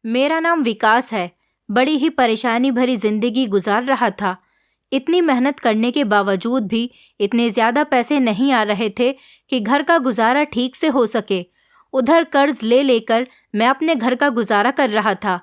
मेरा नाम विकास है। बड़ी ही परेशानी भरी जिंदगी गुजार रहा था। इतनी मेहनत करने के बावजूद भी इतने ज़्यादा पैसे नहीं आ रहे थे कि घर का गुजारा ठीक से हो सके। उधर कर्ज ले लेकर मैं अपने घर का गुजारा कर रहा था।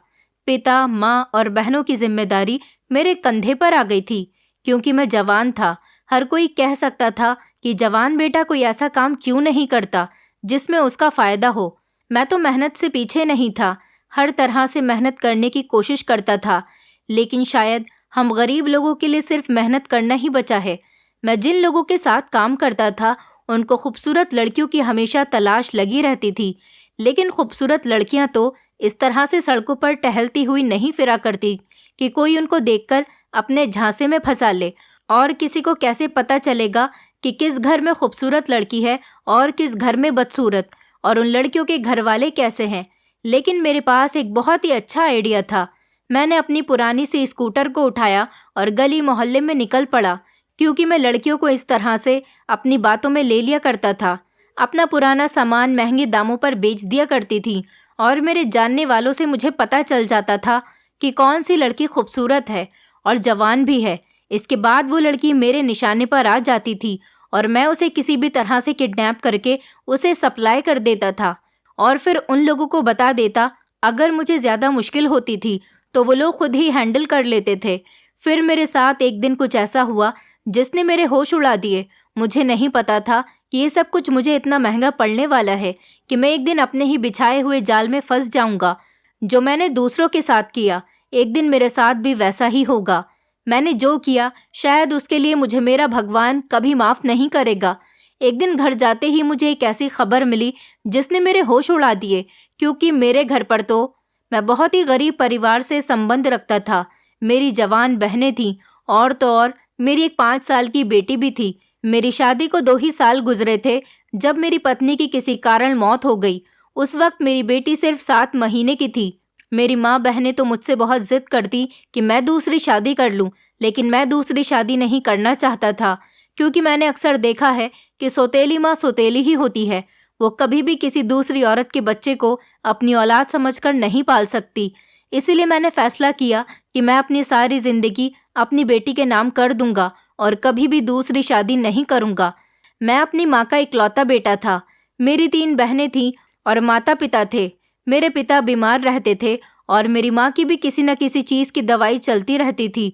पिता, माँ और बहनों की जिम्मेदारी मेरे कंधे पर आ गई थी, क्योंकि मैं जवान था। हर कोई कह सकता था कि जवान बेटा कोई ऐसा काम क्यों नहीं करता जिसमें उसका फ़ायदा हो। मैं तो मेहनत से पीछे नहीं था, हर तरह से मेहनत करने की कोशिश करता था। लेकिन शायद हम गरीब लोगों के लिए सिर्फ मेहनत करना ही बचा है। मैं जिन लोगों के साथ काम करता था उनको खूबसूरत लड़कियों की हमेशा तलाश लगी रहती थी, लेकिन खूबसूरत लड़कियां तो इस तरह से सड़कों पर टहलती हुई नहीं फिरा करती कि कोई उनको देखकर अपने झांसे में फंसा ले। और किसी को कैसे पता चलेगा कि किस घर में खूबसूरत लड़की है और किस घर में बदसूरत, और उन लड़कियों के घर वाले कैसे हैं। लेकिन मेरे पास एक बहुत ही अच्छा आइडिया था। मैंने अपनी पुरानी सी स्कूटर को उठाया और गली मोहल्ले में निकल पड़ा, क्योंकि मैं लड़कियों को इस तरह से अपनी बातों में ले लिया करता था। अपना पुराना सामान महंगे दामों पर बेच दिया करती थी, और मेरे जानने वालों से मुझे पता चल जाता था कि कौन सी लड़की खूबसूरत है और जवान भी है। इसके बाद वो लड़की मेरे निशाने पर आ जाती थी और मैं उसे किसी भी तरह से किडनैप करके उसे सप्लाई कर देता था, और फिर उन लोगों को बता देता। अगर मुझे ज़्यादा मुश्किल होती थी तो वो लोग खुद ही हैंडल कर लेते थे। फिर मेरे साथ एक दिन कुछ ऐसा हुआ जिसने मेरे होश उड़ा दिए। मुझे नहीं पता था कि ये सब कुछ मुझे इतना महंगा पड़ने वाला है कि मैं एक दिन अपने ही बिछाए हुए जाल में फंस जाऊंगा। जो मैंने दूसरों के साथ किया, एक दिन मेरे साथ भी वैसा ही होगा। मैंने जो किया, शायद उसके लिए मुझे मेरा भगवान कभी माफ़ नहीं करेगा। एक दिन घर जाते ही मुझे एक ऐसी खबर मिली जिसने मेरे होश उड़ा दिए, क्योंकि मेरे घर पर तो मैं बहुत ही गरीब परिवार से संबंध रखता था। मेरी जवान बहनें थीं, और तो और मेरी एक 5 साल की बेटी भी थी। मेरी शादी को 2 ही साल गुजरे थे जब मेरी पत्नी की किसी कारण मौत हो गई। उस वक्त मेरी बेटी सिर्फ 7 महीने की थी। मेरी माँ बहनें तो मुझसे बहुत जिद करती कि मैं दूसरी शादी कर लूँ, लेकिन मैं दूसरी शादी नहीं करना चाहता था, क्योंकि मैंने अक्सर देखा है कि सौतेली माँ सौतेली ही होती है। वो कभी भी किसी दूसरी औरत के बच्चे को अपनी औलाद समझकर नहीं पाल सकती। इसीलिए मैंने फैसला किया कि मैं अपनी सारी ज़िंदगी अपनी बेटी के नाम कर दूंगा और कभी भी दूसरी शादी नहीं करूंगा। मैं अपनी माँ का इकलौता बेटा था। मेरी 3 बहनें थीं और माता पिता थे। मेरे पिता बीमार रहते थे और मेरी माँ की भी किसी न किसी चीज़ की दवाई चलती रहती थी।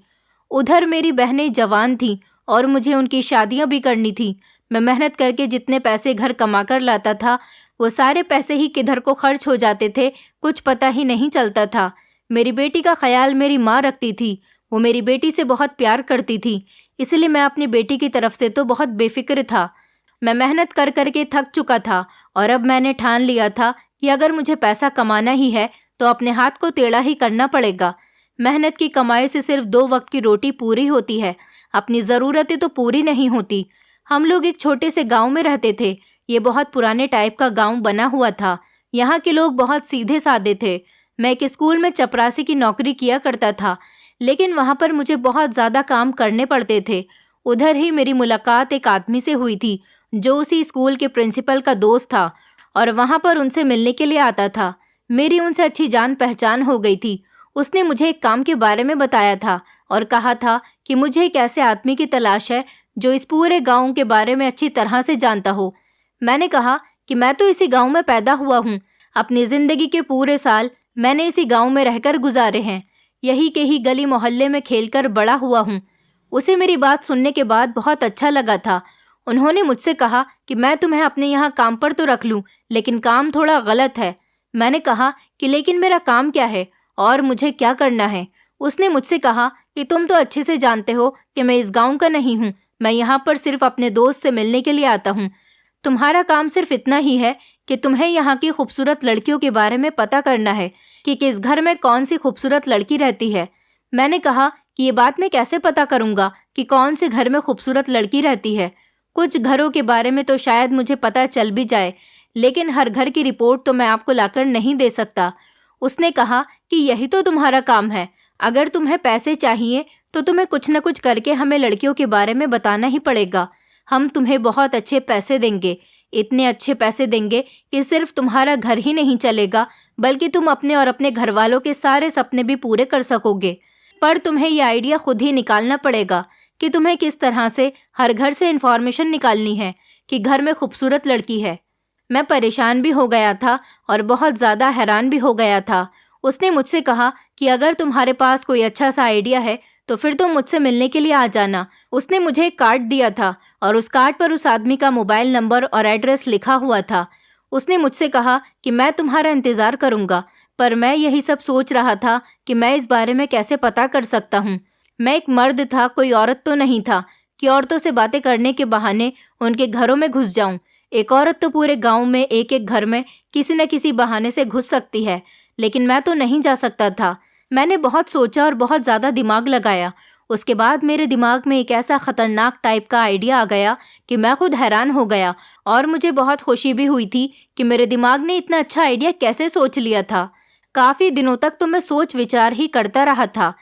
उधर मेरी बहनें जवान थीं और मुझे उनकी शादियाँ भी करनी थी। मैं मेहनत करके जितने पैसे घर कमा कर लाता था, वो सारे पैसे ही किधर को खर्च हो जाते थे, कुछ पता ही नहीं चलता था। मेरी बेटी का ख्याल मेरी माँ रखती थी। वो मेरी बेटी से बहुत प्यार करती थी, इसलिए मैं अपनी बेटी की तरफ से तो बहुत बेफिक्र था। मैं मेहनत कर कर के थक चुका था, और अब मैंने ठान लिया था कि अगर मुझे पैसा कमाना ही है तो अपने हाथ को टेढ़ा ही करना पड़ेगा। मेहनत की कमाई से सिर्फ 2 वक्त की रोटी पूरी होती है, अपनी ज़रूरतें तो पूरी नहीं होती। हम लोग एक छोटे से गांव में रहते थे। ये बहुत पुराने टाइप का गांव बना हुआ था। यहाँ के लोग बहुत सीधे साधे थे। मैं एक स्कूल में चपरासी की नौकरी किया करता था, लेकिन वहाँ पर मुझे बहुत ज़्यादा काम करने पड़ते थे। उधर ही मेरी मुलाकात एक आदमी से हुई थी जो उसी स्कूल के प्रिंसिपल का दोस्त था, और वहाँ पर उनसे मिलने के लिए आता था। मेरी उनसे अच्छी जान पहचान हो गई थी। उसने मुझे एक काम के बारे में बताया था और कहा था कि मुझे एक ऐसे आदमी की तलाश है जो इस पूरे गांव के बारे में अच्छी तरह से जानता हो। मैंने कहा कि मैं तो इसी गांव में पैदा हुआ हूँ। अपनी ज़िंदगी के पूरे साल मैंने इसी गांव में रहकर गुजारे हैं। यही के ही गली मोहल्ले में खेलकर बड़ा हुआ हूँ। उसे मेरी बात सुनने के बाद बहुत अच्छा लगा था। उन्होंने मुझसे कहा कि मैं तुम्हें अपने यहाँ काम पर तो रख लूँ, लेकिन काम थोड़ा गलत है। मैंने कहा कि लेकिन मेरा काम क्या है और मुझे क्या करना है। उसने मुझसे कहा कि तुम तो अच्छे से जानते हो कि मैं इस गांव का नहीं हूँ। मैं यहाँ पर सिर्फ अपने दोस्त से मिलने के लिए आता हूँ। तुम्हारा काम सिर्फ इतना ही है कि तुम्हें यहाँ की खूबसूरत लड़कियों के बारे में पता करना है कि किस घर में कौन सी खूबसूरत लड़की रहती है। मैंने कहा कि ये बात मैं कैसे पता करूँगा कि कौन से घर में खूबसूरत लड़की रहती है। कुछ घरों के बारे में तो शायद मुझे पता चल भी जाए, लेकिन हर घर की रिपोर्ट तो मैं आपको लाकर नहीं दे सकता। उसने कहा कि यही तो तुम्हारा काम है। अगर तुम्हें पैसे चाहिए तो तुम्हें कुछ न कुछ करके हमें लड़कियों के बारे में बताना ही पड़ेगा। हम तुम्हें बहुत अच्छे पैसे देंगे, इतने अच्छे पैसे देंगे कि सिर्फ तुम्हारा घर ही नहीं चलेगा बल्कि तुम अपने और अपने घर वालों के सारे सपने भी पूरे कर सकोगे। पर तुम्हें ये आइडिया खुद ही निकालना पड़ेगा कि तुम्हें किस तरह से हर घर से इन्फॉर्मेशन निकालनी है कि घर में खूबसूरत लड़की है। मैं परेशान भी हो गया था और बहुत ज़्यादा हैरान भी हो गया था। उसने मुझसे कहा कि अगर तुम्हारे पास कोई अच्छा सा आइडिया है तो फिर तुम मुझसे मिलने के लिए आ जाना। उसने मुझे एक कार्ड दिया था और उस कार्ड पर उस आदमी का मोबाइल नंबर और एड्रेस लिखा हुआ था। उसने मुझसे कहा कि मैं तुम्हारा इंतज़ार करूँगा, पर मैं यही सब सोच रहा था कि मैं इस बारे में कैसे पता कर सकता हूँ। मैं एक मर्द था, कोई औरत तो नहीं था कि औरतों से बातें करने के बहाने उनके घरों में घुस जाऊं। एक औरत तो पूरे गांव में एक एक घर में किसी न किसी बहाने से घुस सकती है, लेकिन मैं तो नहीं जा सकता था। मैंने बहुत सोचा और बहुत ज़्यादा दिमाग लगाया। उसके बाद मेरे दिमाग में एक ऐसा खतरनाक टाइप का आइडिया आ गया कि मैं खुद हैरान हो गया और मुझे बहुत खुशी भी हुई थी कि मेरे दिमाग ने इतना अच्छा आइडिया कैसे सोच लिया था। काफ़ी दिनों तक तो मैं सोच विचार ही करता रहा था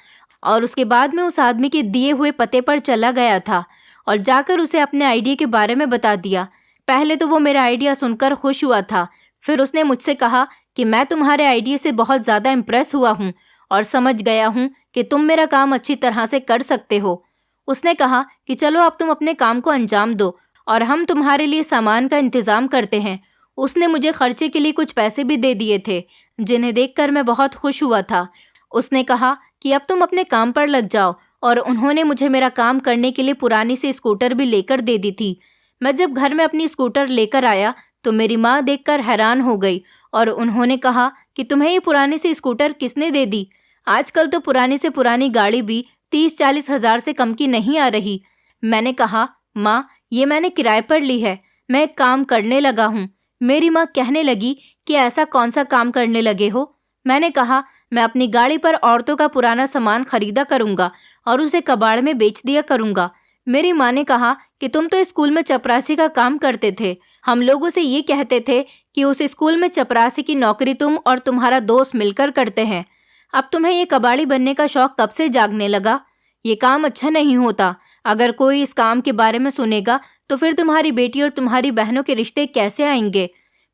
और उसके बाद मैं उस आदमी के दिए हुए पते पर चला गया था और जाकर उसे अपने आइडिया के बारे में बता दिया। पहले तो वो मेरा आइडिया सुनकर खुश हुआ था, फिर उसने मुझसे कहा कि मैं तुम्हारे आइडिया से बहुत ज़्यादा इम्प्रेस हुआ हूँ और समझ गया हूँ कि तुम मेरा काम अच्छी तरह से कर सकते हो। उसने कहा कि चलो अब तुम अपने काम को अंजाम दो और हम तुम्हारे लिए सामान का इंतज़ाम करते हैं। उसने मुझे खर्चे के लिए कुछ पैसे भी दे दिए थे, जिन्हें देखकर मैं बहुत खुश हुआ था। उसने कहा कि अब तुम अपने काम पर लग जाओ और उन्होंने मुझे मेरा काम करने के लिए पुरानी सी स्कूटर भी लेकर दे दी थी। मैं जब घर में अपनी स्कूटर लेकर आया तो मेरी माँ देखकर हैरान हो गई और उन्होंने कहा कि तुम्हें ये पुरानी सी स्कूटर किसने दे दी? आजकल तो पुरानी से पुरानी गाड़ी भी 30-40 हज़ार से कम की नहीं आ रही। मैंने कहा, माँ ये मैंने किराए पर ली है, मैं एक काम करने लगा हूँ। मेरी माँ कहने लगी कि ऐसा कौन सा काम करने लगे हो? मैंने कहा, मैं अपनी गाड़ी पर औरतों का पुराना सामान खरीदा करूँगा और उसे कबाड़ में बेच दिया करूँगा। मेरी माँ ने कहा कि तुम तो स्कूल में चपरासी का काम करते थे। हम लोगों से ये कहते थे कि उस स्कूल में चपरासी की नौकरी तुम और तुम्हारा दोस्त मिलकर करते हैं। अब तुम्हें ये कबाड़ी बनने का शौक कब से जागने लगा? ये काम अच्छा नहीं होता। अगर कोई इस काम के बारे में सुनेगा तो फिर तुम्हारी बेटी और तुम्हारी बहनों के रिश्ते कैसे आएंगे?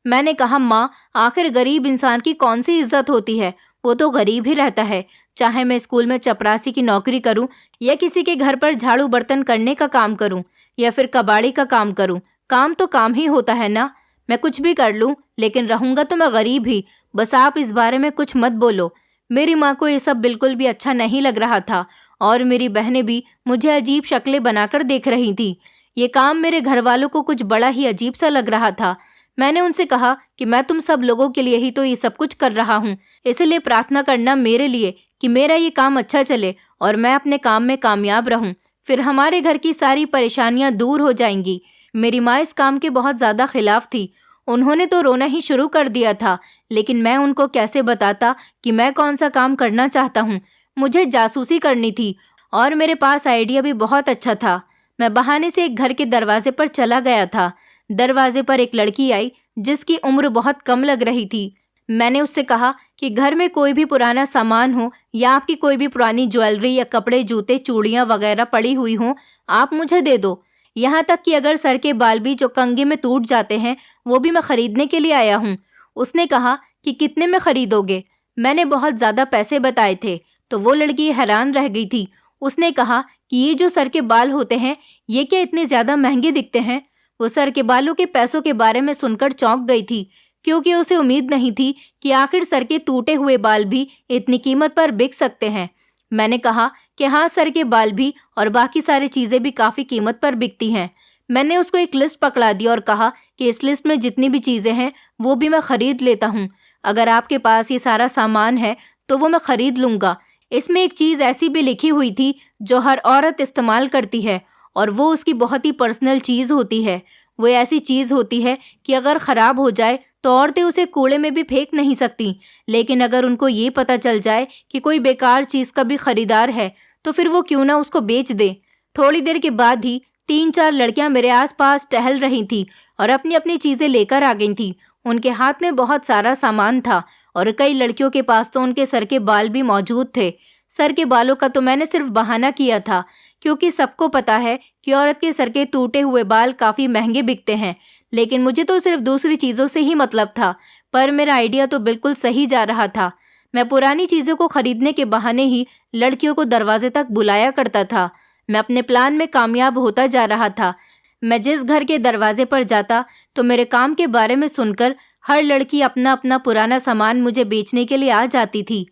मैंने कहा, माँ आखिर गरीब इंसान की कौन सी इज्जत होती है? वो तो गरीब ही रहता है। चाहे मैं स्कूल में चपरासी की नौकरी करूं या किसी के घर पर झाड़ू बर्तन करने का काम करूं या फिर कबाड़ी का काम करूं, काम तो काम ही होता है ना। मैं कुछ भी कर लूं लेकिन रहूंगा तो मैं गरीब ही। बस आप इस बारे में कुछ मत बोलो। मेरी माँ को ये सब बिल्कुल भी अच्छा नहीं लग रहा था और मेरी बहनें भी मुझे अजीब शक्लें बनाकर देख रही थी। ये काम मेरे घर वालों को कुछ बड़ा ही अजीब सा लग रहा था। मैंने उनसे कहा कि मैं तुम सब लोगों के लिए ही तो ये सब कुछ कर रहा हूँ, इसलिए प्रार्थना करना मेरे लिए कि मेरा ये काम अच्छा चले और मैं अपने काम में कामयाब रहूँ। फिर हमारे घर की सारी परेशानियाँ दूर हो जाएंगी। मेरी माँ इस काम के बहुत ज़्यादा खिलाफ थी। उन्होंने तो रोना ही शुरू कर दिया था, लेकिन मैं उनको कैसे बताता कि मैं कौन सा काम करना चाहता हूँ। मुझे जासूसी करनी थी और मेरे पास आइडिया भी बहुत अच्छा था। मैं बहाने से एक घर के दरवाजे पर चला गया था। दरवाजे पर एक लड़की आई जिसकी उम्र बहुत कम लग रही थी। मैंने उससे कहा कि घर में कोई भी पुराना सामान हो या आपकी कोई भी पुरानी ज्वेलरी या कपड़े, जूते, चूड़ियाँ वगैरह पड़ी हुई हों, आप मुझे दे दो। यहाँ तक कि अगर सर के बाल भी जो कंघी में टूट जाते हैं वो भी मैं खरीदने के लिए आया हूँ। उसने कहा कि कितने में खरीदोगे? मैंने बहुत ज़्यादा पैसे बताए थे तो वो लड़की हैरान रह गई थी। उसने कहा कि ये जो सर के बाल होते हैं ये क्या इतने ज़्यादा महंगे दिखते हैं? वो सर के बालों के पैसों के बारे में सुनकर चौंक गई थी, क्योंकि उसे उम्मीद नहीं थी कि आखिर सर के टूटे हुए बाल भी इतनी कीमत पर बिक सकते हैं। मैंने कहा कि हाँ, सर के बाल भी और बाकी सारी चीज़ें भी काफ़ी कीमत पर बिकती हैं। मैंने उसको एक लिस्ट पकड़ा दी और कहा कि इस लिस्ट में जितनी भी चीज़ें हैं वो भी मैं ख़रीद लेता हूँ। अगर आपके पास ये सारा सामान है तो वो मैं ख़रीद लूँगा। इसमें एक चीज़ ऐसी भी लिखी हुई थी जो हर औरत इस्तेमाल करती है और वो उसकी बहुत ही पर्सनल चीज़ होती है। वो ऐसी चीज़ होती है कि अगर ख़राब हो जाए तो औरतें उसे कूड़े में भी फेंक नहीं सकती, लेकिन अगर उनको ये पता चल जाए कि कोई बेकार चीज़ का भी खरीदार है तो फिर वो क्यों ना उसको बेच दे। थोड़ी देर के बाद ही 3-4 लड़कियां मेरे आसपास टहल रही थी और अपनी अपनी चीज़ें लेकर आ गई थी। उनके हाथ में बहुत सारा सामान था और कई लड़कियों के पास तो उनके सर के बाल भी मौजूद थे। सर के बालों का तो मैंने सिर्फ बहाना किया था, क्योंकि सबको पता है कि औरत के सर के टूटे हुए बाल काफ़ी महंगे बिकते हैं, लेकिन मुझे तो सिर्फ दूसरी चीज़ों से ही मतलब था। पर मेरा आइडिया तो बिल्कुल सही जा रहा था। मैं पुरानी चीज़ों को खरीदने के बहाने ही लड़कियों को दरवाजे तक बुलाया करता था। मैं अपने प्लान में कामयाब होता जा रहा था। मैं जिस घर के दरवाजे पर जाता तो मेरे काम के बारे में सुनकर हर लड़की अपना अपना पुराना सामान मुझे बेचने के लिए आ जाती थी।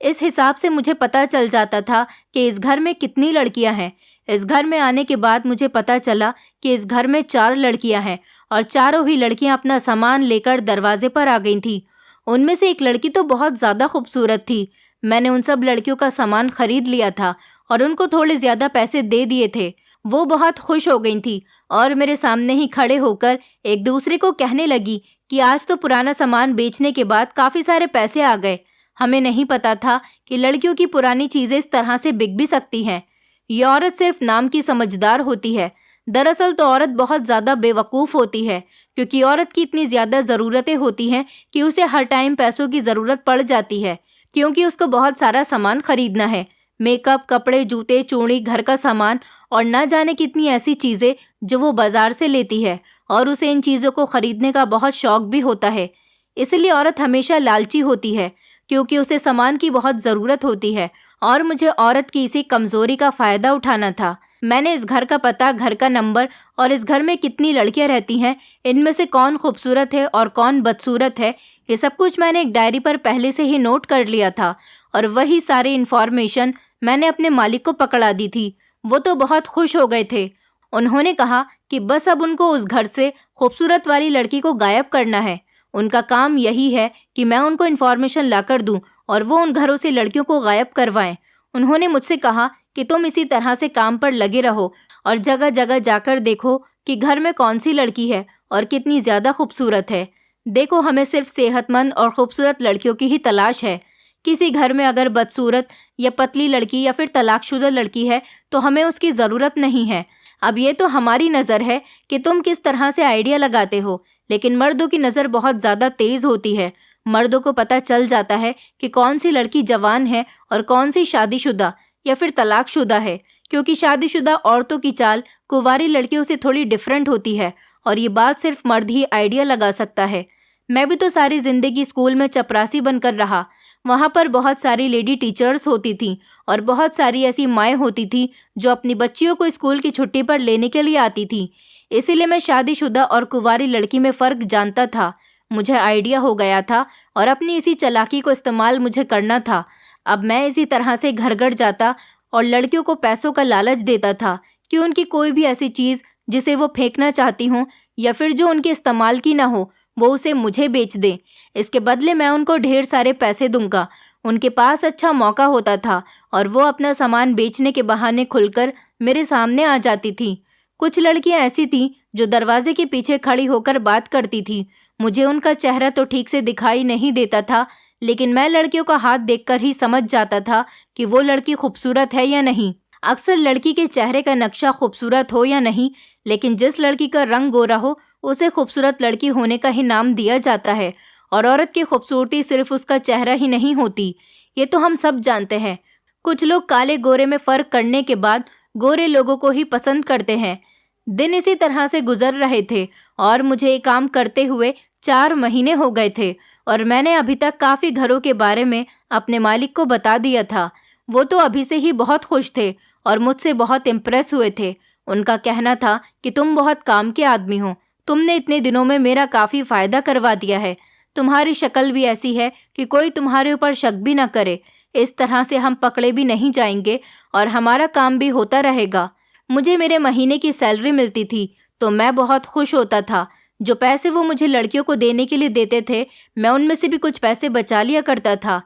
इस हिसाब से मुझे पता चल जाता था कि इस घर में कितनी लड़कियां हैं। इस घर में आने के बाद मुझे पता चला कि इस घर में 4 लड़कियां हैं और चारों ही लड़कियां अपना सामान लेकर दरवाजे पर आ गई थीं। उनमें से एक लड़की तो बहुत ज़्यादा खूबसूरत थी। मैंने उन सब लड़कियों का सामान खरीद लिया था और उनको थोड़े ज़्यादा पैसे दे दिए थे। वो बहुत खुश हो गई थी और मेरे सामने ही खड़े होकर एक दूसरे को कहने लगी कि आज तो पुराना सामान बेचने के बाद काफ़ी सारे पैसे आ गए। हमें नहीं पता था कि लड़कियों की पुरानी चीज़ें इस तरह से बिक भी सकती हैं। ये औरत सिर्फ नाम की समझदार होती है। दरअसल तो औरत बहुत ज़्यादा बेवकूफ़ होती है, क्योंकि औरत की इतनी ज़्यादा ज़रूरतें होती हैं कि उसे हर टाइम पैसों की ज़रूरत पड़ जाती है, क्योंकि उसको बहुत सारा सामान खरीदना है। मेकअप, कपड़े, जूते, चूड़ी, घर का सामान और न जाने कितनी ऐसी चीज़ें जो वो बाजार से लेती है, और उसे इन चीज़ों को खरीदने का बहुत शौक भी होता है। इसलिए औरत हमेशा लालची होती है, क्योंकि उसे सामान की बहुत ज़रूरत होती है और मुझे औरत की इसी कमज़ोरी का फ़ायदा उठाना था। मैंने इस घर का पता, घर का नंबर और इस घर में कितनी लड़कियां रहती हैं, इनमें से कौन खूबसूरत है और कौन बदसूरत है, ये सब कुछ मैंने एक डायरी पर पहले से ही नोट कर लिया था और वही सारी इन्फॉर्मेशन मैंने अपने मालिक को पकड़ा दी थी। वो तो बहुत खुश हो गए थे। उन्होंने कहा कि बस अब उनको उस घर से खूबसूरत वाली लड़की को गायब करना है। उनका काम यही है कि मैं उनको इन्फॉर्मेशन लाकर दूं और वो उन घरों से लड़कियों को गायब करवाएं। उन्होंने मुझसे कहा कि तुम इसी तरह से काम पर लगे रहो और जगह जगह जाकर देखो कि घर में कौन सी लड़की है और कितनी ज़्यादा खूबसूरत है। देखो, हमें सिर्फ सेहतमंद और खूबसूरत लड़कियों की ही तलाश है। किसी घर में अगर बदसूरत या पतली लड़की या फिर तलाकशुदा लड़की है तो हमें उसकी ज़रूरत नहीं है। अब ये तो हमारी नज़र है कि तुम किस तरह से आइडिया लगाते हो, लेकिन मर्दों की नज़र बहुत ज़्यादा तेज़ होती है। मर्दों को पता चल जाता है कि कौन सी लड़की जवान है और कौन सी शादीशुदा या फिर तलाकशुदा है, क्योंकि शादीशुदा औरतों की चाल कुंवारी लड़कियों से थोड़ी डिफरेंट होती है और ये बात सिर्फ मर्द ही आइडिया लगा सकता है। मैं भी तो सारी ज़िंदगी स्कूल में चपरासी बनकर रहा। वहाँ पर बहुत सारी लेडी टीचर्स होती थीं और बहुत सारी ऐसी माएँ होती थीं जो अपनी बच्चियों को स्कूल की छुट्टी पर लेने के लिए आती थीं। इसीलिए मैं शादीशुदा और कुंवारी लड़की में फ़र्क जानता था। मुझे आइडिया हो गया था और अपनी इसी चालाकी को इस्तेमाल मुझे करना था। अब मैं इसी तरह से घर घर जाता और लड़कियों को पैसों का लालच देता था कि उनकी कोई भी ऐसी चीज़ जिसे वो फेंकना चाहती हों या फिर जो उनके इस्तेमाल की ना हो, वो उसे मुझे बेच दें। इसके बदले मैं उनको ढेर सारे पैसे दूंगा। उनके पास अच्छा मौका होता था और वो अपना सामान बेचने के बहाने खुलकर मेरे सामने आ जाती थीं। कुछ लड़कियां ऐसी थीं जो दरवाजे के पीछे खड़ी होकर बात करती थीं। मुझे उनका चेहरा तो ठीक से दिखाई नहीं देता था, लेकिन मैं लड़कियों का हाथ देखकर ही समझ जाता था कि वो लड़की खूबसूरत है या नहीं। अक्सर लड़की के चेहरे का नक्शा खूबसूरत हो या नहीं, लेकिन जिस लड़की का रंग गोरा हो उसे खूबसूरत लड़की होने का ही नाम दिया जाता है। और औरत की खूबसूरती सिर्फ उसका चेहरा ही नहीं होती, ये तो हम सब जानते हैं। कुछ लोग काले गोरे में फ़र्क करने के बाद गोरे लोगों को ही पसंद करते हैं। दिन इसी तरह से गुजर रहे थे और मुझे ये काम करते हुए 4 महीने हो गए थे और मैंने अभी तक काफ़ी घरों के बारे में अपने मालिक को बता दिया था। वो तो अभी से ही बहुत खुश थे और मुझसे बहुत इम्प्रेस हुए थे। उनका कहना था कि तुम बहुत काम के आदमी हो, तुमने इतने दिनों में मेरा काफ़ी फ़ायदा करवा दिया है। तुम्हारी शक्ल भी ऐसी है कि कोई तुम्हारे ऊपर शक भी ना करे। इस तरह से हम पकड़े भी नहीं जाएंगे और हमारा काम भी होता रहेगा। मुझे मेरे महीने की सैलरी मिलती थी तो मैं बहुत खुश होता था। जो पैसे वो मुझे लड़कियों को देने के लिए देते थे, मैं उनमें से भी कुछ पैसे बचा लिया करता था।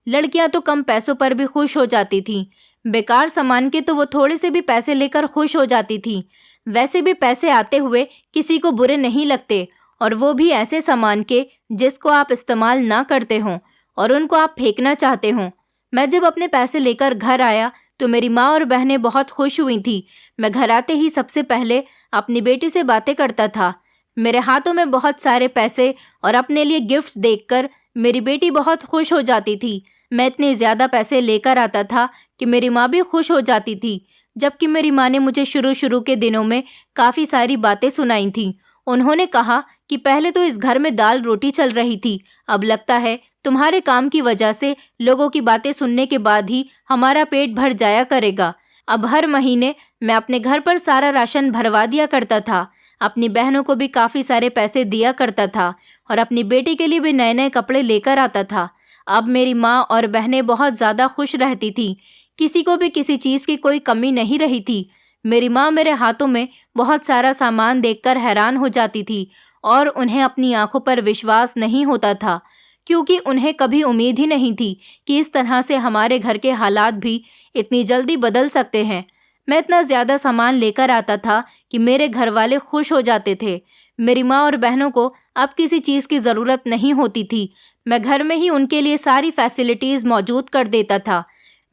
लड़कियां तो कम पैसों पर भी खुश हो जाती थीं। बेकार सामान के तो वो थोड़े से भी पैसे लेकर खुश हो जाती थीं। वैसे भी पैसे आते हुए किसी को बुरे नहीं लगते, और वो भी ऐसे सामान के जिसको आप इस्तेमाल ना करते हों और उनको आप फेंकना चाहते हों। मैं जब अपने पैसे लेकर घर आया तो मेरी माँ और बहनें बहुत खुश हुई थी। मैं घर आते ही सबसे पहले अपनी बेटी से बातें करता था। मेरे हाथों में बहुत सारे पैसे और अपने लिए गिफ्ट्स देखकर मेरी बेटी बहुत खुश हो जाती थी। मैं इतने ज़्यादा पैसे लेकर आता था कि मेरी माँ भी खुश हो जाती थी। जबकि मेरी माँ ने मुझे शुरू के दिनों में काफ़ी सारी बातें सुनाई थीं। उन्होंने कहा कि पहले तो इस घर में दाल रोटी चल रही थी, अब लगता है तुम्हारे काम की वजह से लोगों की बातें सुनने के बाद ही हमारा पेट भर जाया करेगा। अब हर महीने मैं अपने घर पर सारा राशन भरवा दिया करता था, अपनी बहनों को भी काफ़ी सारे पैसे दिया करता था और अपनी बेटी के लिए भी नए नए कपड़े लेकर आता था। अब मेरी माँ और बहनें बहुत ज़्यादा खुश रहती थी, किसी को भी किसी चीज़ की कोई कमी नहीं रही थी। मेरी माँ मेरे हाथों में बहुत सारा सामान देखकर हैरान हो जाती थी और उन्हें अपनी आंखों पर विश्वास नहीं होता था, क्योंकि उन्हें कभी उम्मीद ही नहीं थी कि इस तरह से हमारे घर के हालात भी इतनी जल्दी बदल सकते हैं। मैं इतना ज़्यादा सामान लेकर आता था कि मेरे घर वाले खुश हो जाते थे। मेरी माँ और बहनों को अब किसी चीज़ की ज़रूरत नहीं होती थी, मैं घर में ही उनके लिए सारी फैसिलिटीज़ मौजूद कर देता था।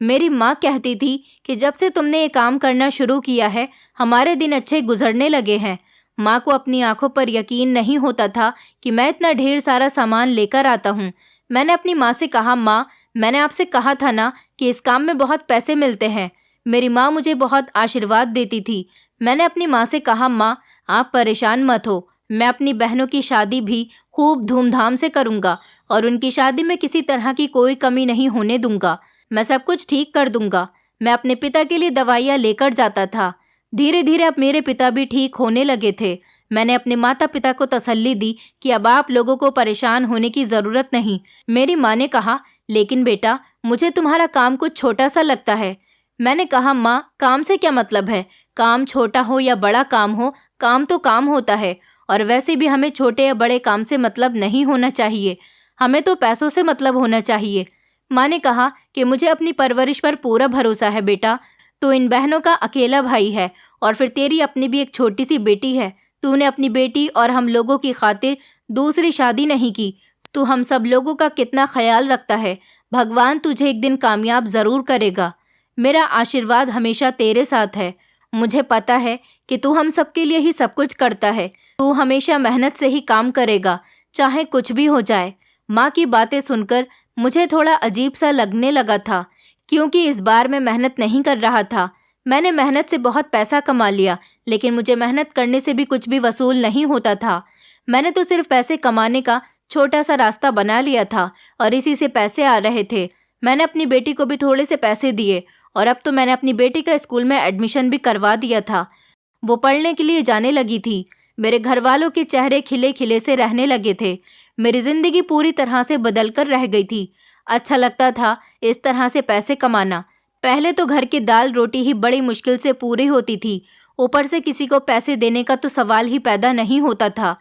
मेरी माँ कहती थी कि जब से तुमने ये काम करना शुरू किया है, हमारे दिन अच्छे गुजरने लगे हैं। माँ को अपनी आंखों पर यकीन नहीं होता था कि मैं इतना ढेर सारा सामान लेकर आता हूँ। मैंने अपनी माँ से कहा, माँ, मैंने आपसे कहा था ना कि इस काम में बहुत पैसे मिलते हैं। मेरी माँ मुझे बहुत आशीर्वाद देती थी। मैंने अपनी माँ से कहा, माँ, आप परेशान मत हो, मैं अपनी बहनों की शादी भी खूब धूमधाम से करूँगा और उनकी शादी में किसी तरह की कोई कमी नहीं होने दूंगा। मैं सब कुछ ठीक कर दूंगा। मैं अपने पिता के लिए दवाइयाँ लेकर जाता था। धीरे धीरे अब मेरे पिता भी ठीक होने लगे थे। मैंने अपने माता पिता को तसल्ली दी कि अब आप लोगों को परेशान होने की ज़रूरत नहीं। मेरी माँ ने कहा, लेकिन बेटा, मुझे तुम्हारा काम कुछ छोटा सा लगता है। मैंने कहा, माँ, काम से क्या मतलब है? काम छोटा हो या बड़ा काम हो, काम तो काम होता है। और वैसे भी हमें छोटे या बड़े काम से मतलब नहीं होना चाहिए, हमें तो पैसों से मतलब होना चाहिए। माँ ने कहा कि मुझे अपनी परवरिश पर पूरा भरोसा है बेटा। तू इन बहनों का अकेला भाई है और फिर तेरी अपनी भी एक छोटी सी बेटी है। तूने अपनी बेटी और हम लोगों की खातिर दूसरी शादी नहीं की। तू हम सब लोगों का कितना ख्याल रखता है। भगवान तुझे एक दिन कामयाब ज़रूर करेगा। मेरा आशीर्वाद हमेशा तेरे साथ है। मुझे पता है कि तू हम सब के लिए ही सब कुछ करता है। तू हमेशा मेहनत से ही काम करेगा, चाहे कुछ भी हो जाए। माँ की बातें सुनकर मुझे थोड़ा अजीब सा लगने लगा था, क्योंकि इस बार मैं मेहनत नहीं कर रहा था। मैंने मेहनत से बहुत पैसा कमा लिया, लेकिन मुझे मेहनत करने से भी कुछ भी वसूल नहीं होता था। मैंने तो सिर्फ पैसे कमाने का छोटा सा रास्ता बना लिया था और इसी से पैसे आ रहे थे। मैंने अपनी बेटी को भी थोड़े से पैसे दिए और अब तो मैंने अपनी बेटी का स्कूल में एडमिशन भी करवा दिया था। वो पढ़ने के लिए जाने लगी थी। मेरे घर वालों के चेहरे खिले खिले से रहने लगे थे। मेरी जिंदगी पूरी तरह से बदल कर रह गई थी। अच्छा लगता था इस तरह से पैसे कमाना। पहले तो घर की दाल रोटी ही बड़ी मुश्किल से पूरी होती थी, ऊपर से किसी को पैसे देने का तो सवाल ही पैदा नहीं होता था।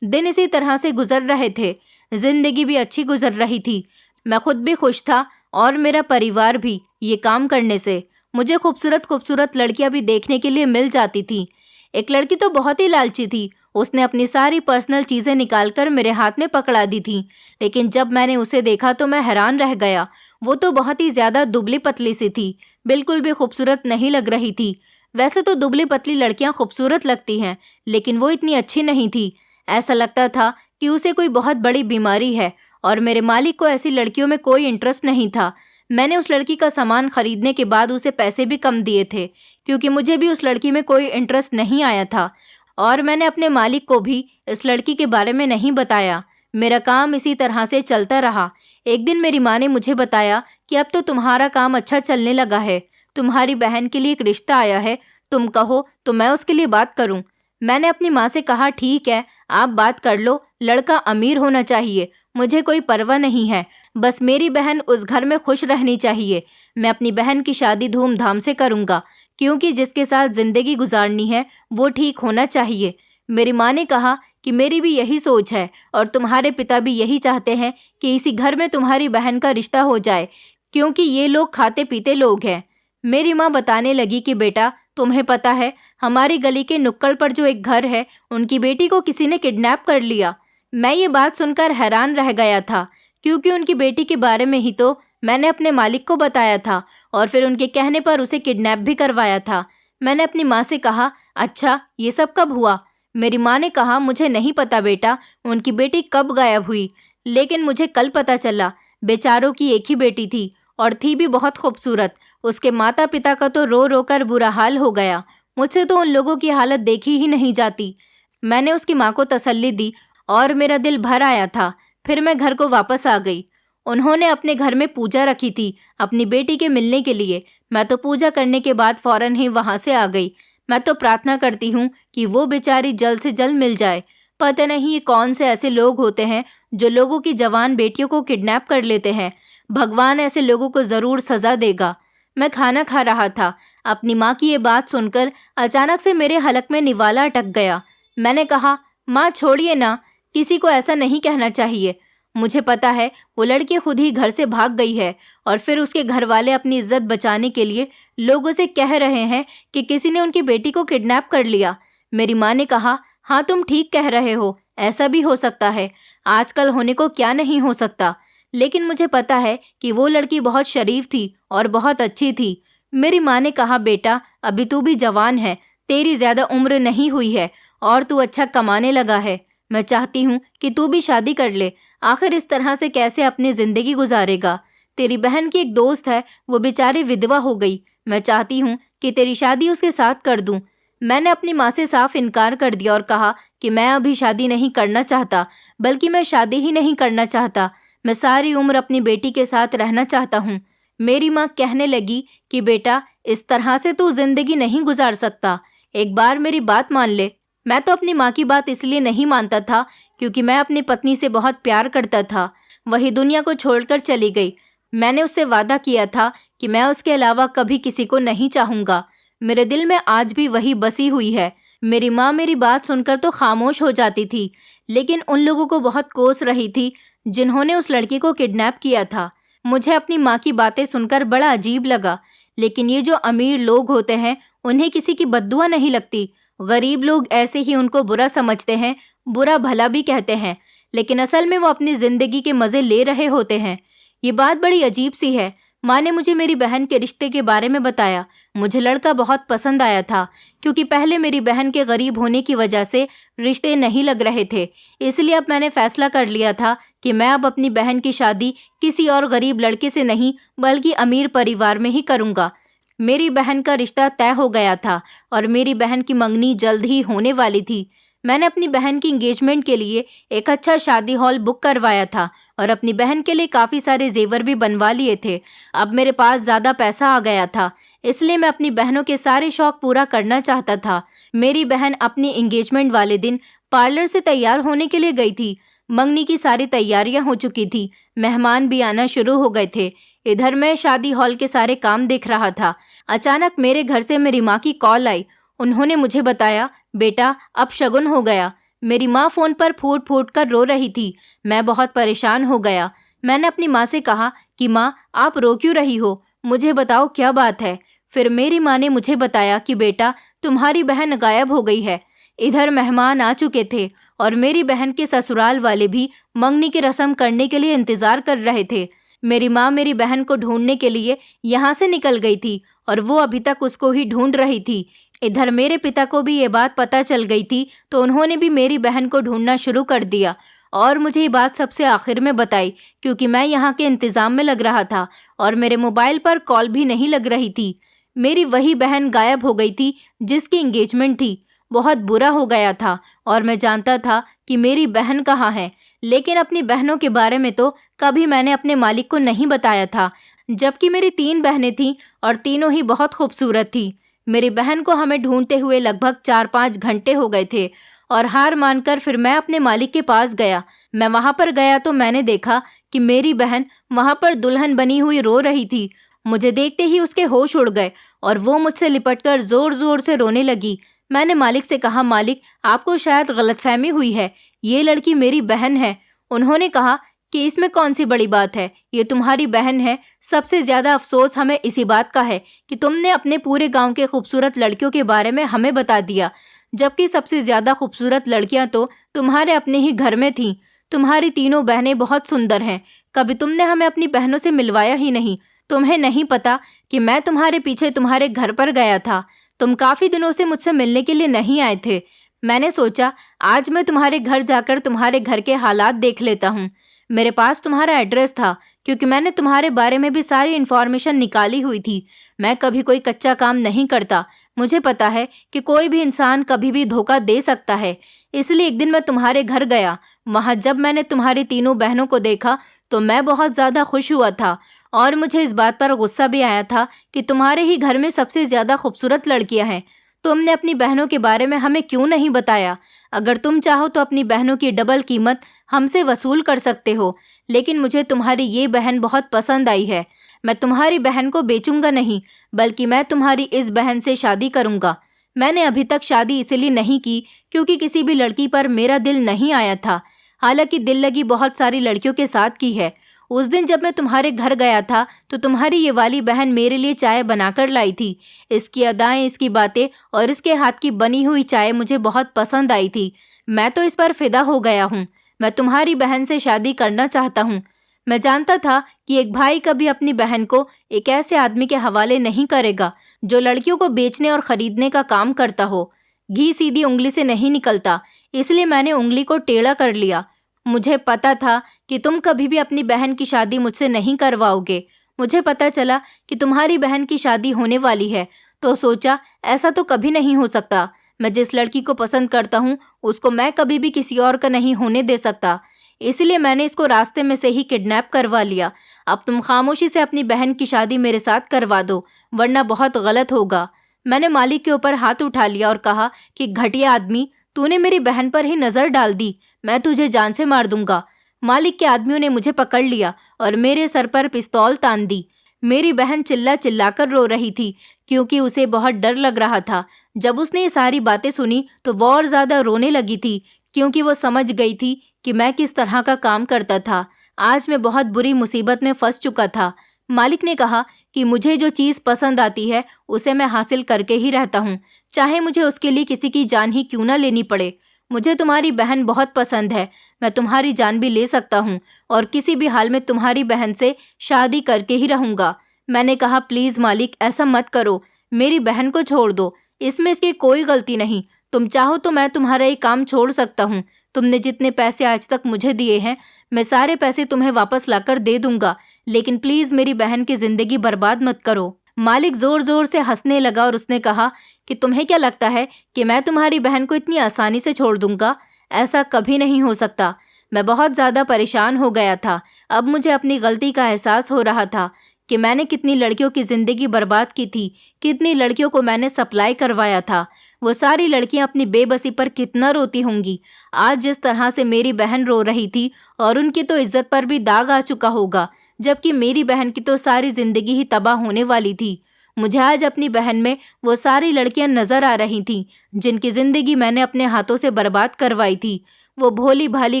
दिन इसी तरह से गुजर रहे थे। जिंदगी भी अच्छी गुजर रही थी। मैं खुद भी खुश था और मेरा परिवार भी। ये काम करने से मुझे खूबसूरत खूबसूरत लड़कियां भी देखने के लिए मिल जाती थी। एक लड़की तो बहुत ही लालची थी। उसने अपनी सारी पर्सनल चीज़ें निकालकर मेरे हाथ में पकड़ा दी थी, लेकिन जब मैंने उसे देखा तो मैं हैरान रह गया। वो तो बहुत ही ज़्यादा दुबली पतली सी थी, बिल्कुल भी खूबसूरत नहीं लग रही थी। वैसे तो दुबली पतली लड़कियां खूबसूरत लगती हैं, लेकिन वो इतनी अच्छी नहीं थी। ऐसा लगता था कि उसे कोई बहुत बड़ी बीमारी है और मेरे मालिक को ऐसी लड़कियों में कोई इंटरेस्ट नहीं था। मैंने उस लड़की का सामान खरीदने के बाद उसे पैसे भी कम दिए थे, क्योंकि मुझे भी उस लड़की में कोई इंटरेस्ट नहीं आया था और मैंने अपने मालिक को भी इस लड़की के बारे में नहीं बताया। मेरा काम इसी तरह से चलता रहा। एक दिन मेरी माँ ने मुझे बताया कि अब तो तुम्हारा काम अच्छा चलने लगा है, तुम्हारी बहन के लिए एक रिश्ता आया है, तुम कहो तो मैं उसके लिए बात करूं। मैंने अपनी माँ से कहा, ठीक है, आप बात कर लो, लड़का अमीर होना चाहिए, मुझे कोई परवाह नहीं है, बस मेरी बहन उस घर में खुश रहनी चाहिए। मैं अपनी बहन की शादी धूमधाम से करूँगा, क्योंकि जिसके साथ ज़िंदगी गुजारनी है वो ठीक होना चाहिए। मेरी माँ ने कहा कि मेरी भी यही सोच है और तुम्हारे पिता भी यही चाहते हैं कि इसी घर में तुम्हारी बहन का रिश्ता हो जाए, क्योंकि ये लोग खाते पीते लोग हैं। मेरी माँ बताने लगी कि बेटा, तुम्हें पता है, हमारी गली के नुक्कड़ पर जो एक घर है, उनकी बेटी को किसी ने किडनैप कर लिया। मैं ये बात सुनकर हैरान रह गया था, क्योंकि उनकी बेटी के बारे में ही तो मैंने अपने मालिक को बताया था और फिर उनके कहने पर उसे किडनैप भी करवाया था। मैंने अपनी माँ से कहा, अच्छा, ये सब कब हुआ? मेरी माँ ने कहा, मुझे नहीं पता बेटा, उनकी बेटी कब गायब हुई, लेकिन मुझे कल पता चला। बेचारों की एक ही बेटी थी और थी भी बहुत खूबसूरत। उसके माता पिता का तो रो रो कर बुरा हाल हो गया। मुझसे तो उन लोगों की हालत देखी ही नहीं जाती। मैंने उसकी माँ को तसल्ली दी और मेरा दिल भर आया था। फिर मैं घर को वापस आ गई। उन्होंने अपने घर में पूजा रखी थी अपनी बेटी के मिलने के लिए। मैं तो पूजा करने के बाद फौरन ही वहां से आ गई। मैं तो प्रार्थना करती हूँ कि वो बेचारी जल्द से जल्द मिल जाए। पता नहीं ये कौन से ऐसे लोग होते हैं जो लोगों की जवान बेटियों को किडनैप कर लेते हैं। भगवान ऐसे लोगों को ज़रूर सज़ा देगा। मैं खाना खा रहा था। अपनी माँ की ये बात सुनकर अचानक से मेरे हलक में निवाला अटक गया। मैंने कहा, माँ छोड़िए ना, किसी को ऐसा नहीं कहना चाहिए। मुझे पता है वो लड़की खुद ही घर से भाग गई है और फिर उसके घर वाले अपनी इज्जत बचाने के लिए लोगों से कह रहे हैं कि किसी ने उनकी बेटी को किडनैप कर लिया। मेरी माँ ने कहा, हाँ तुम ठीक कह रहे हो, ऐसा भी हो सकता है। आजकल होने को क्या नहीं हो सकता। लेकिन मुझे पता है कि वो लड़की बहुत शरीफ थी और बहुत अच्छी थी। मेरी माँ ने कहा, बेटा अभी तू भी जवान है, तेरी ज़्यादा उम्र नहीं हुई है और तू अच्छा कमाने लगा है। मैं चाहती हूँ कि तू भी शादी कर ले। आखिर इस तरह से कैसे अपनी ज़िंदगी गुजारेगा। तेरी बहन की एक दोस्त है, वो बेचारी विधवा हो गई। मैं चाहती हूँ कि तेरी शादी उसके साथ कर दूँ। मैंने अपनी माँ से साफ इनकार कर दिया और कहा कि मैं अभी शादी नहीं करना चाहता, बल्कि मैं शादी ही नहीं करना चाहता। मैं सारी उम्र अपनी बेटी के साथ रहना चाहता हूँ। मेरी माँ कहने लगी कि बेटा इस तरह से तू जिंदगी नहीं गुजार सकता, एक बार मेरी बात मान ले। मैं तो अपनी माँ की बात इसलिए नहीं मानता था क्योंकि मैं अपनी पत्नी से बहुत प्यार करता था। वही दुनिया को छोड़कर चली गई। मैंने उससे वादा किया था कि मैं उसके अलावा कभी किसी को नहीं चाहूँगा। मेरे दिल में आज भी वही बसी हुई है। मेरी माँ मेरी बात सुनकर तो खामोश हो जाती थी, लेकिन उन लोगों को बहुत कोस रही थी जिन्होंने उस लड़की को किडनैप किया था। मुझे अपनी माँ की बातें सुनकर बड़ा अजीब लगा, लेकिन ये जो अमीर लोग होते हैं उन्हें किसी की बद्दुआ नहीं लगती। गरीब लोग ऐसे ही उनको बुरा समझते हैं, बुरा भला भी कहते हैं, लेकिन असल में वो अपनी ज़िंदगी के मज़े ले रहे होते हैं। ये बात बड़ी अजीब सी है। माँ ने मुझे मेरी बहन के रिश्ते के बारे में बताया। मुझे लड़का बहुत पसंद आया था, क्योंकि पहले मेरी बहन के गरीब होने की वजह से रिश्ते नहीं लग रहे थे। इसलिए अब मैंने फैसला कर लिया था कि मैं अब अपनी बहन की शादी किसी और गरीब लड़के से नहीं बल्कि अमीर परिवार में ही करूँगा। मेरी बहन का रिश्ता तय हो गया था और मेरी बहन की मंगनी जल्द ही होने वाली थी। मैंने अपनी बहन की एंगेजमेंट के लिए एक अच्छा शादी हॉल बुक करवाया था और अपनी बहन के लिए काफ़ी सारे जेवर भी बनवा लिए थे। अब मेरे पास ज़्यादा पैसा आ गया था, इसलिए मैं अपनी बहनों के सारे शौक पूरा करना चाहता था। मेरी बहन अपनी एंगेजमेंट वाले दिन पार्लर से तैयार होने के लिए गई थी। मंगनी की सारी तैयारियां हो चुकी थी, मेहमान भी आना शुरू हो गए थे। इधर मैं शादी हॉल के सारे काम देख रहा था। अचानक मेरे घर से मेरी माँ की कॉल आई। उन्होंने मुझे बताया, बेटा अब शगुन हो गया। मेरी माँ फ़ोन पर फूट फूट कर रो रही थी। मैं बहुत परेशान हो गया। मैंने अपनी माँ से कहा कि माँ आप रो क्यों रही हो, मुझे बताओ क्या बात है। फिर मेरी माँ ने मुझे बताया कि बेटा तुम्हारी बहन गायब हो गई है। इधर मेहमान आ चुके थे और मेरी बहन के ससुराल वाले भी मंगनी की रस्म करने के लिए इंतज़ार कर रहे थे। मेरी माँ मेरी बहन को ढूंढने के लिए यहाँ से निकल गई थी और वो अभी तक उसको ही ढूंढ रही थी। इधर मेरे पिता को भी ये बात पता चल गई थी, तो उन्होंने भी मेरी बहन को ढूंढना शुरू कर दिया और मुझे ये बात सबसे आखिर में बताई, क्योंकि मैं यहाँ के इंतज़ाम में लग रहा था और मेरे मोबाइल पर कॉल भी नहीं लग रही थी। मेरी वही बहन गायब हो गई थी जिसकी एंगेजमेंट थी। बहुत बुरा हो गया था और मैं जानता था कि मेरी बहन कहाँ है, लेकिन अपनी बहनों के बारे में तो कभी मैंने अपने मालिक को नहीं बताया था। जबकि मेरी 3 बहनें थीं और तीनों ही बहुत खूबसूरत थीं। मेरी बहन को हमें ढूंढते हुए लगभग 4-5 घंटे हो गए थे और हार मानकर फिर मैं अपने मालिक के पास गया। मैं वहाँ पर गया तो मैंने देखा कि मेरी बहन वहाँ पर दुल्हन बनी हुई रो रही थी। मुझे देखते ही उसके होश उड़ गए और वो मुझसे लिपटकर ज़ोर ज़ोर से रोने लगी। मैंने मालिक से कहा, मालिक आपको शायद गलतफहमी हुई है, ये लड़की मेरी बहन है। उन्होंने कहा कि इसमें कौन सी बड़ी बात है, ये तुम्हारी बहन है। सबसे ज़्यादा अफसोस हमें इसी बात का है कि तुमने अपने पूरे गांव के खूबसूरत लड़कियों के बारे में हमें बता दिया, जबकि सबसे ज़्यादा खूबसूरत लड़कियां तो तुम्हारे अपने ही घर में थीं। तुम्हारी तीनों बहनें बहुत सुंदर हैं, कभी तुमने हमें अपनी बहनों से मिलवाया ही नहीं। तुम्हें नहीं पता कि मैं तुम्हारे पीछे तुम्हारे घर पर गया था, तुम काफ़ी दिनों से मुझसे मिलने के लिए नहीं आए थे। मैंने सोचा आज मैं तुम्हारे घर जाकर तुम्हारे घर के हालात देख लेता हूँ। मेरे पास तुम्हारा एड्रेस था, क्योंकि मैंने तुम्हारे बारे में भी सारी इन्फॉर्मेशन निकाली हुई थी। मैं कभी कोई कच्चा काम नहीं करता। मुझे पता है कि कोई भी इंसान कभी भी धोखा दे सकता है। इसलिए एक दिन मैं तुम्हारे घर गया। वहाँ जब मैंने तुम्हारी तीनों बहनों को देखा तो मैं बहुत ज़्यादा खुश हुआ था और मुझे इस बात पर गुस्सा भी आया था कि तुम्हारे ही घर में सबसे ज़्यादा खूबसूरत लड़कियां हैं। तुमने अपनी बहनों के बारे में हमें क्यों नहीं बताया? अगर तुम चाहो तो अपनी बहनों की डबल कीमत हमसे वसूल कर सकते हो, लेकिन मुझे तुम्हारी ये बहन बहुत पसंद आई है। मैं तुम्हारी बहन को बेचूंगा नहीं, बल्कि मैं तुम्हारी इस बहन से शादी करूंगा। मैंने अभी तक शादी इसलिए नहीं की क्योंकि किसी भी लड़की पर मेरा दिल नहीं आया था। हालांकि दिल लगी बहुत सारी लड़कियों के साथ की है। उस दिन जब मैं तुम्हारे घर गया था तो तुम्हारी ये वाली बहन मेरे लिए चाय बनाकर लाई थी। इसकी अदाएं, इसकी बातें और इसके हाथ की बनी हुई चाय मुझे बहुत पसंद आई थी। मैं तो इस पर फिदा हो गया हूँ। मैं तुम्हारी बहन से शादी करना चाहता हूँ। मैं जानता था कि एक भाई कभी अपनी बहन को एक ऐसे आदमी के हवाले नहीं करेगा जो लड़कियों को बेचने और खरीदने का काम करता हो। घी सीधी उंगली से नहीं निकलता, इसलिए मैंने उंगली को टेढ़ा कर लिया। मुझे पता था कि तुम कभी भी अपनी बहन की शादी मुझसे नहीं करवाओगे। मुझे पता चला कि तुम्हारी बहन की शादी होने वाली है, तो सोचा ऐसा तो कभी नहीं हो सकता। मैं जिस लड़की को पसंद करता हूँ उसको मैं कभी भी किसी और का नहीं होने दे सकता। इसलिए मैंने इसको रास्ते में से ही किडनैप करवा लिया। अब तुम खामोशी से अपनी बहन की शादी मेरे साथ करवा दो, वरना बहुत गलत होगा। मैंने मालिक के ऊपर हाथ उठा लिया और कहा कि घटिया आदमी, तूने मेरी बहन पर ही नजर डाल दी। मैं तुझे जान से मार दूंगा। मालिक के आदमियों ने मुझे पकड़ लिया और मेरे सर पर पिस्तौल तान दी। मेरी बहन चिल्ला चिल्लाकर रो रही थी क्योंकि उसे बहुत डर लग रहा था। जब उसने ये सारी बातें सुनी तो वो और ज्यादा रोने लगी थी क्योंकि वो समझ गई थी कि मैं किस तरह का काम करता था। आज मैं बहुत बुरी मुसीबत में फंस चुका था। मालिक ने कहा कि मुझे जो चीज़ पसंद आती है उसे मैं हासिल करके ही रहता हूँ, चाहे मुझे उसके लिए किसी की जान ही क्यों ना लेनी पड़े। मुझे तुम्हारी बहन बहुत पसंद है। मैं तुम्हारी जान भी ले सकता हूँ और किसी भी हाल में तुम्हारी बहन से शादी करके ही रहूँगा। मैंने कहा, प्लीज़ मालिक, ऐसा मत करो। मेरी बहन को छोड़ दो। इसमें इसकी कोई गलती नहीं। तुम चाहो तो मैं तुम्हारा ये काम छोड़ सकता हूँ। तुमने जितने पैसे आज तक मुझे दिए हैं, मैं सारे पैसे तुम्हें वापस लाकर दे दूंगा, लेकिन प्लीज़ मेरी बहन की ज़िंदगी बर्बाद मत करो। मालिक ज़ोर ज़ोर से हंसने लगा और उसने कहा कि तुम्हें क्या लगता है कि मैं तुम्हारी बहन को इतनी आसानी से छोड़ दूंगा? ऐसा कभी नहीं हो सकता। मैं बहुत ज़्यादा परेशान हो गया था। अब मुझे अपनी गलती का एहसास हो रहा था कि मैंने कितनी लड़कियों की ज़िंदगी बर्बाद की थी, कितनी लड़कियों को मैंने सप्लाई करवाया था। वो सारी लड़कियां अपनी बेबसी पर कितना रोती होंगी। आज जिस तरह से मेरी बहन रो रही थी, और उनकी तो इज्जत पर भी दाग आ चुका होगा, जबकि मेरी बहन की तो सारी ज़िंदगी ही तबाह होने वाली थी। मुझे आज अपनी बहन में वो सारी लड़कियां नजर आ रही थीं जिनकी ज़िंदगी मैंने अपने हाथों से बर्बाद करवाई थी। वो भोली भाली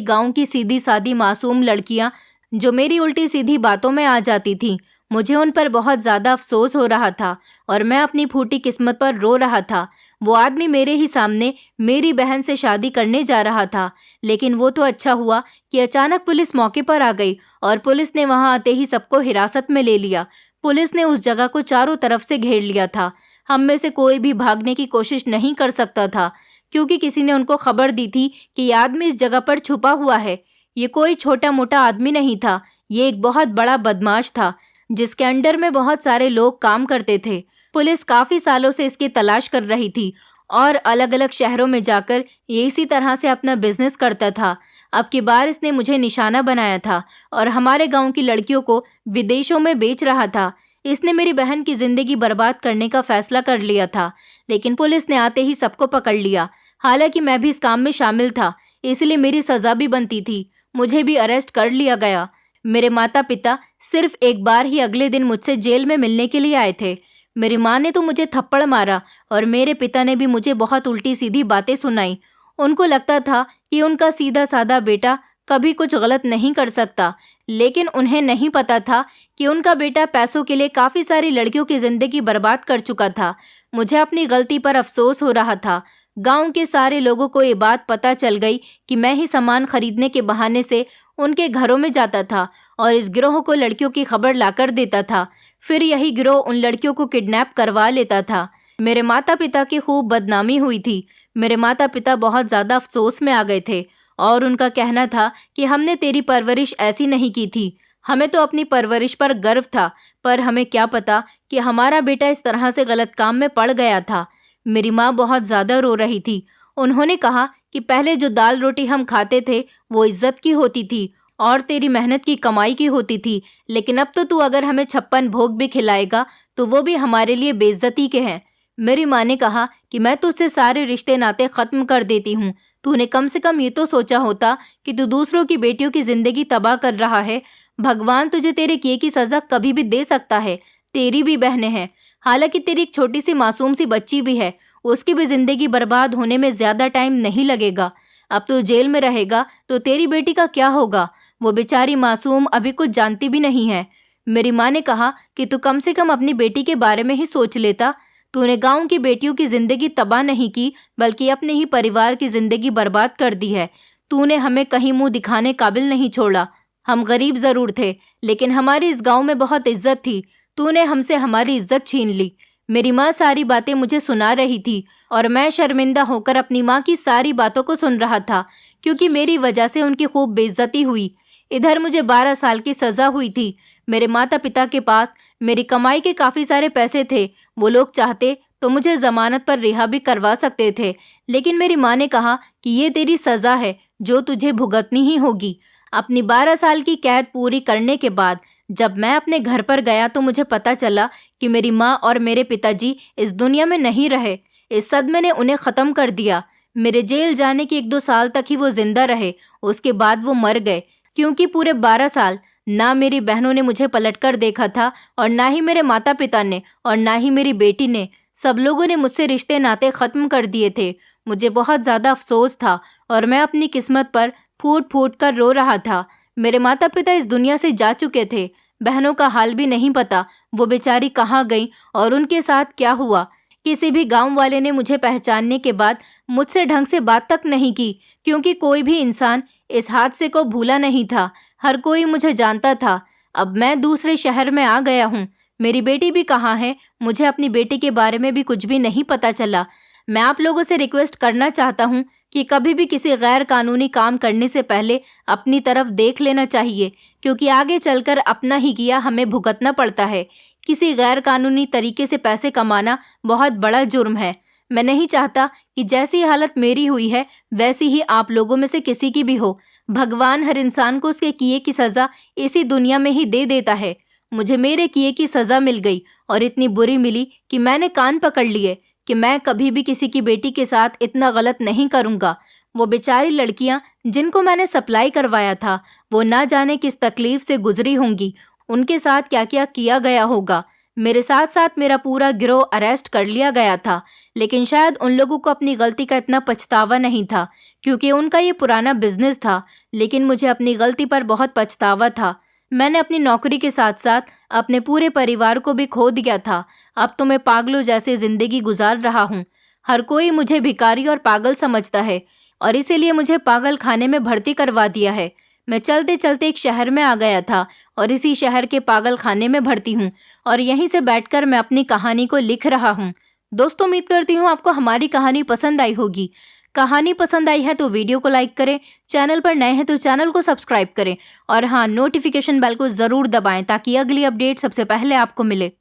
गांव की सीधी सादी मासूम लड़कियां जो मेरी उल्टी सीधी बातों में आ जाती थीं। मुझे उन पर बहुत ज़्यादा अफसोस हो रहा था और मैं अपनी फूटी किस्मत पर रो रहा था। वो आदमी मेरे ही सामने मेरी बहन से शादी करने जा रहा था, लेकिन वो तो अच्छा हुआ कि अचानक पुलिस मौके पर आ गई और पुलिस ने वहां आते ही सबको हिरासत में ले लिया। पुलिस ने उस जगह को चारों तरफ से घेर लिया था। हम में से कोई भी भागने की कोशिश नहीं कर सकता था क्योंकि किसी ने उनको खबर दी थी कि ये आदमी इस जगह पर छुपा हुआ है। ये कोई छोटा मोटा आदमी नहीं था, ये एक बहुत बड़ा बदमाश था जिसके अंडर में बहुत सारे लोग काम करते थे। पुलिस काफ़ी सालों से इसकी तलाश कर रही थी और अलग अलग शहरों में जाकर ये इसी तरह से अपना बिजनेस करता था। अब की बार इसने मुझे निशाना बनाया था और हमारे गांव की लड़कियों को विदेशों में बेच रहा था। इसने मेरी बहन की ज़िंदगी बर्बाद करने का फैसला कर लिया था, लेकिन पुलिस ने आते ही सबको पकड़ लिया। हालांकि मैं भी इस काम में शामिल था, इसलिए मेरी सज़ा भी बनती थी। मुझे भी अरेस्ट कर लिया गया। मेरे माता पिता सिर्फ एक बार ही अगले दिन मुझसे जेल में मिलने के लिए आए थे। मेरी माँ ने तो मुझे थप्पड़ मारा और मेरे पिता ने भी मुझे बहुत उल्टी सीधी बातें सुनाई। उनको लगता था कि उनका सीधा साधा बेटा कभी कुछ गलत नहीं कर सकता, लेकिन उन्हें नहीं पता था कि उनका बेटा पैसों के लिए काफ़ी सारी लड़कियों की ज़िंदगी बर्बाद कर चुका था। मुझे अपनी गलती पर अफसोस हो रहा था। गांव के सारे लोगों को ये बात पता चल गई कि मैं ही सामान खरीदने के बहाने से उनके घरों में जाता था और इस गिरोह को लड़कियों की खबर लाकर देता था। फिर यही गिरोह उन लड़कियों को किडनैप करवा लेता था। मेरे माता पिता की खूब बदनामी हुई थी। मेरे माता पिता बहुत ज़्यादा अफसोस में आ गए थे और उनका कहना था कि हमने तेरी परवरिश ऐसी नहीं की थी। हमें तो अपनी परवरिश पर गर्व था, पर हमें क्या पता कि हमारा बेटा इस तरह से गलत काम में पड़ गया था। मेरी माँ बहुत ज़्यादा रो रही थी। उन्होंने कहा कि पहले जो दाल रोटी हम खाते थे वो इज्जत की होती थी और तेरी मेहनत की कमाई की होती थी, लेकिन अब तो तू अगर हमें 56 भोग भी खिलाएगा तो वो भी हमारे लिए बेइज्जती के हैं। मेरी माँ ने कहा कि मैं तुझसे सारे रिश्ते नाते खत्म कर देती हूँ। तूने कम से कम ये तो सोचा होता कि तू दूसरों की बेटियों की जिंदगी तबाह कर रहा है। भगवान तुझे तेरे किए की सजा कभी भी दे सकता है। तेरी भी बहनें हैं, हालांकि तेरी एक छोटी सी मासूम सी बच्ची भी है, उसकी भी जिंदगी बर्बाद होने में ज्यादा टाइम नहीं लगेगा। अब तो जेल में रहेगा तो तेरी बेटी का क्या होगा? वो बेचारी मासूम अभी कुछ जानती भी नहीं है। मेरी माँ ने कहा कि तू कम से कम अपनी बेटी के बारे में ही सोच लेता। तूने गांव की बेटियों की जिंदगी तबाह नहीं की, बल्कि अपने ही परिवार की जिंदगी बर्बाद कर दी है। तूने हमें कहीं मुंह दिखाने काबिल नहीं छोड़ा। हम गरीब जरूर थे, लेकिन हमारी इस गांव में बहुत इज्जत थी। तूने हमसे हमारी इज्जत छीन ली। मेरी माँ सारी बातें मुझे सुना रही थी और मैं शर्मिंदा होकर अपनी माँ की सारी बातों को सुन रहा था, क्योंकि मेरी वजह से उनकी खूब बेइज्जती हुई। इधर मुझे 12 साल की सजा हुई थी। मेरे माता पिता के पास मेरी कमाई के काफी सारे पैसे थे। वो लोग चाहते तो मुझे जमानत पर रिहा भी करवा सकते थे, लेकिन मेरी माँ ने कहा कि ये तेरी सजा है जो तुझे भुगतनी ही होगी। अपनी 12 साल की कैद पूरी करने के बाद जब मैं अपने घर पर गया तो मुझे पता चला कि मेरी माँ और मेरे पिताजी इस दुनिया में नहीं रहे। इस सदमे ने उन्हें ख़त्म कर दिया। मेरे जेल जाने के 1-2 साल तक ही वो जिंदा रहे, उसके बाद वो मर गए, क्योंकि पूरे 12 साल ना मेरी बहनों ने मुझे पलटकर देखा था और ना ही मेरे माता पिता ने और ना ही मेरी बेटी ने। सब लोगों ने मुझसे रिश्ते नाते ख़त्म कर दिए थे। मुझे बहुत ज़्यादा अफसोस था और मैं अपनी किस्मत पर फूट फूट कर रो रहा था। मेरे माता पिता इस दुनिया से जा चुके थे। बहनों का हाल भी नहीं पता, वो बेचारी कहाँ गई और उनके साथ क्या हुआ। किसी भी गांव वाले ने मुझे पहचानने के बाद मुझसे ढंग से बात तक नहीं की, क्योंकि कोई भी इंसान इस हादसे को भूला नहीं था। हर कोई मुझे जानता था। अब मैं दूसरे शहर में आ गया हूँ। मेरी बेटी भी कहाँ है? मुझे अपनी बेटी के बारे में भी कुछ भी नहीं पता चला। मैं आप लोगों से रिक्वेस्ट करना चाहता हूँ कि कभी भी किसी गैर कानूनी काम करने से पहले अपनी तरफ देख लेना चाहिए, क्योंकि आगे चलकर अपना ही किया हमें भुगतना पड़ता है। किसी गैर कानूनी तरीके से पैसे कमाना बहुत बड़ा जुर्म है। मैं नहीं चाहता कि जैसी हालत मेरी हुई है वैसी ही आप लोगों में से किसी की भी हो। भगवान हर इंसान को उसके किए की सज़ा इसी दुनिया में ही दे देता है। मुझे मेरे किए की सज़ा मिल गई और इतनी बुरी मिली कि मैंने कान पकड़ लिए कि मैं कभी भी किसी की बेटी के साथ इतना गलत नहीं करूँगा। वो बेचारी लड़कियाँ जिनको मैंने सप्लाई करवाया था, वो ना जाने किस तकलीफ से गुजरी होंगी, उनके साथ क्या क्या किया गया होगा। मेरे साथ साथ मेरा पूरा गिरोह अरेस्ट कर लिया गया था, लेकिन शायद उन लोगों को अपनी गलती का इतना पछतावा नहीं था, क्योंकि उनका ये पुराना बिजनेस था। लेकिन मुझे अपनी गलती पर बहुत पछतावा था। मैंने अपनी नौकरी के साथ साथ अपने पूरे परिवार को भी खो दिया था। अब तो मैं पागलों जैसे जिंदगी गुजार रहा हूँ। हर कोई मुझे भिखारी और पागल समझता है और इसीलिए मुझे पागल खाने में भर्ती करवा दिया है। मैं चलते चलते एक शहर में आ गया था और इसी शहर के पागल खाने में भर्ती हूँ और यहीं से बैठकर मैं अपनी कहानी को लिख रहा हूँ। दोस्तों, उम्मीद करती हूँ आपको हमारी कहानी पसंद आई होगी। कहानी पसंद आई है तो वीडियो को लाइक करें, चैनल पर नए हैं तो चैनल को सब्सक्राइब करें और हाँ, नोटिफिकेशन बेल को ज़रूर दबाएं ताकि अगली अपडेट सबसे पहले आपको मिले।